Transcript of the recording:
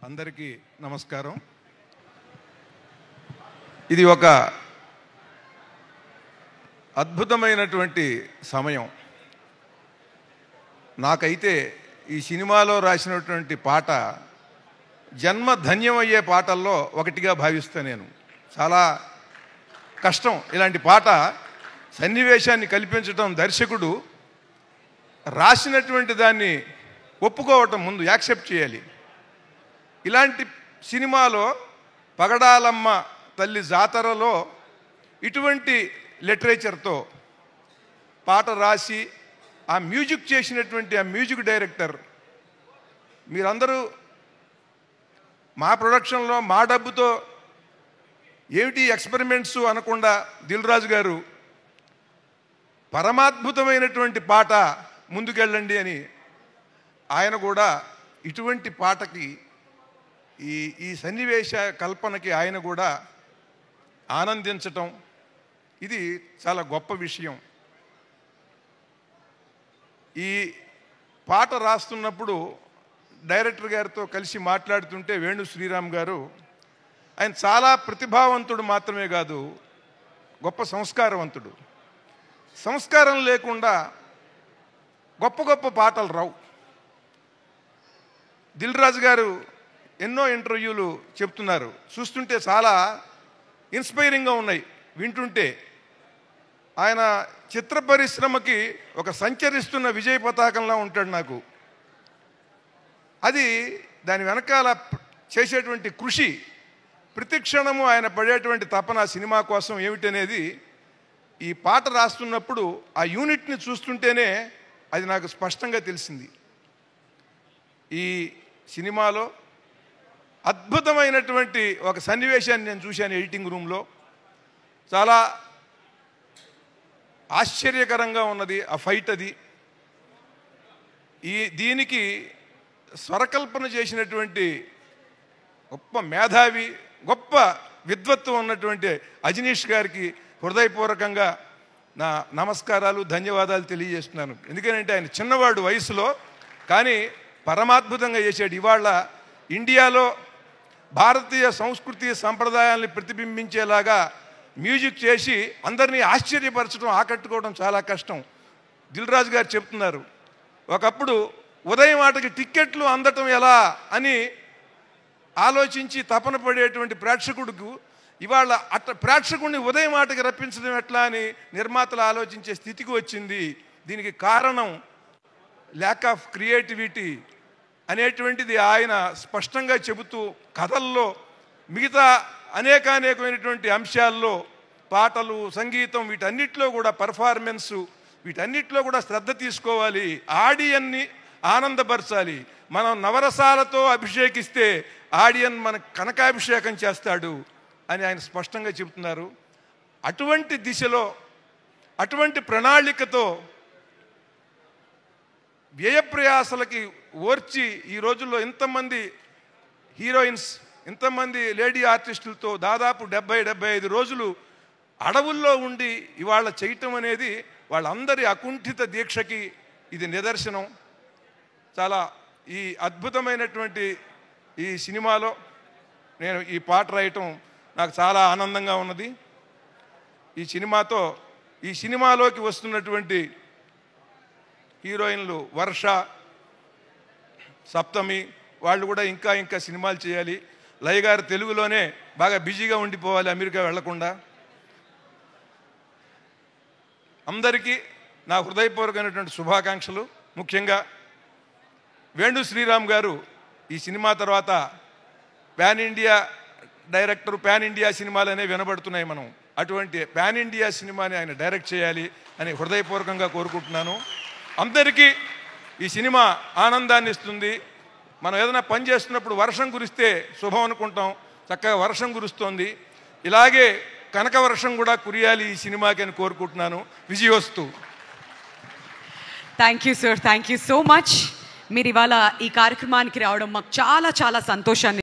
అందరికీ నమస్కారం. ఇది ఒక అద్భుతమైనటువంటి సమయం. నాకైతే ఈ సినిమాలో రాసినటువంటి పాట జన్మ ధన్యమయ్యే పాటల్లో ఒకటిగా భావిస్తాను. నేను చాలా కష్టం ఇలాంటి పాట సన్నివేశాన్ని కల్పించడం. దర్శకుడు రాసినటువంటి దాన్ని ఒప్పుకోవటం, ముందు యాక్సెప్ట్ చేయాలి. ఇలాంటి సినిమాలో పగడాలమ్మ తల్లి జాతరలో ఇటువంటి లిటరేచర్తో పాట రాసి ఆ మ్యూజిక్ చేసినటువంటి ఆ మ్యూజిక్ డైరెక్టర్, మీరందరూ మా ప్రొడక్షన్లో మా డబ్బుతో ఏమిటి ఎక్స్పెరిమెంట్స్ అనకుండా దిల్ రాజు గారు పరమాద్భుతమైనటువంటి పాట ముందుకెళ్ళండి అని ఆయన కూడా ఇటువంటి పాటకి ఈ సన్నివేశ కల్పనకి ఆయన కూడా ఆనందించటం ఇది చాలా గొప్ప విషయం. ఈ పాట రాస్తున్నప్పుడు డైరెక్టర్ గారితో కలిసి మాట్లాడుతుంటే వేణు శ్రీరామ్ గారు, ఆయన చాలా ప్రతిభావంతుడు మాత్రమే కాదు, గొప్ప సంస్కారవంతుడు. సంస్కారం లేకుండా గొప్ప గొప్ప పాటలు రావు. దిల్ రాజు గారు ఎన్నో ఇంటర్వ్యూలు చెప్తున్నారు, చూస్తుంటే చాలా ఇన్స్పైరింగ్గా ఉన్నాయి వింటుంటే. ఆయన చిత్ర పరిశ్రమకి ఒక సంచరిస్తున్న విజయ పతాకంలా ఉంటాడు నాకు. అది దాని వెనకాల చేసేటువంటి కృషి, ప్రతిక్షణము ఆయన పడేటువంటి తపన సినిమా కోసం ఏమిటనేది ఈ పాట రాస్తున్నప్పుడు ఆ యూనిట్ని చూస్తుంటేనే అది నాకు స్పష్టంగా తెలిసింది. ఈ సినిమాలో అద్భుతమైనటువంటి ఒక సన్నివేశాన్ని నేను చూశాను ఎడిటింగ్ రూమ్లో. చాలా ఆశ్చర్యకరంగా ఉన్నది ఆ ఫైట్. అది దీనికి స్వరకల్పన చేసినటువంటి గొప్ప మేధావి, గొప్ప విద్వత్వం ఉన్నటువంటి అజనీష్ గారికి హృదయపూర్వకంగా నా నమస్కారాలు, ధన్యవాదాలు తెలియజేస్తున్నాను. ఎందుకంటే ఆయన చిన్నవాడు వయసులో, కానీ పరమాద్భుతంగా చేశాడు. ఇవాళ ఇండియాలో భారతీయ సంస్కృతి సంప్రదాయాల్ని ప్రతిబింబించేలాగా మ్యూజిక్ చేసి అందరినీ ఆశ్చర్యపరచడం, ఆకట్టుకోవడం చాలా కష్టం. దిల్ రాజు గారు చెప్తున్నారు, ఒకప్పుడు ఉదయం ఆటకి టిక్కెట్లు అందటం ఎలా అని ఆలోచించి తపన పడేటువంటి ప్రేక్షకుడికి ఇవాళ ప్రేక్షకుడిని ఉదయం ఆటకి రప్పించడం ఎట్లా అని నిర్మాతలు ఆలోచించే స్థితికి వచ్చింది. దీనికి కారణం ల్యాక్ ఆఫ్ క్రియేటివిటీ అనేటువంటిది ఆయన స్పష్టంగా చెబుతూ, కథల్లో మిగతా అనేకమైనటువంటి అంశాల్లో పాటలు, సంగీతం, వీటన్నిటిలో కూడా పర్ఫార్మెన్సు, వీటన్నిటిలో కూడా శ్రద్ధ తీసుకోవాలి, ఆడియన్ని ఆనందపరచాలి. మనం నవరసాలతో అభిషేకిస్తే ఆడియన్ మనకు కనకాభిషేకం చేస్తాడు అని ఆయన స్పష్టంగా చెబుతున్నారు. అటువంటి దిశలో, అటువంటి ప్రణాళికతో వ్యయప్రయాసలకి ఓర్చి ఈ రోజుల్లో ఇంతమంది హీరోయిన్స్, ఇంతమంది లేడీ ఆర్టిస్టులతో దాదాపు 70-75 రోజులు అడవుల్లో ఉండి ఇవాళ చేయటం అనేది వాళ్ళందరి అకుంఠిత దీక్షకి ఇది నిదర్శనం. చాలా ఈ అద్భుతమైనటువంటి ఈ సినిమాలో నేను ఈ పాట రాయటం నాకు చాలా ఆనందంగా ఉన్నది. ఈ సినిమాలోకి వస్తున్నటువంటి హీరోయిన్లు వర్ష, సప్తమి, వాళ్ళు కూడా ఇంకా సినిమాలు చేయాలి. లయ గారు తెలుగులోనే బాగా బిజీగా ఉండిపోవాలి, అమెరికా వెళ్లకుండా. అందరికీ నా హృదయపూర్వకమైనటువంటి శుభాకాంక్షలు. ముఖ్యంగా వేణు శ్రీరామ్ గారు ఈ సినిమా తర్వాత pan India director, pan India సినిమాలనే వినబడుతున్నాయి. మనం అటువంటి పాన్ ఇండియా సినిమాని ఆయన డైరెక్ట్ చేయాలి అని హృదయపూర్వకంగా కోరుకుంటున్నాను. అందరికీ ఈ సినిమా ఆనందాన్ని ఇస్తుంది. మనం ఏదైనా పని చేస్తున్నప్పుడు వర్షం కురిస్తే శుభం అనుకుంటాం, చక్కగా వర్షం కురుస్తోంది. ఇలాగే కనక వర్షం కూడా కురియాలి ఈ సినిమాకి అని కోరుకుంటున్నాను. విజయోస్తు. Thank you sir, thank you so much. మీరు ఇవాళ ఈ కార్యక్రమానికి రావడం మాకు చాలా సంతోషాన్ని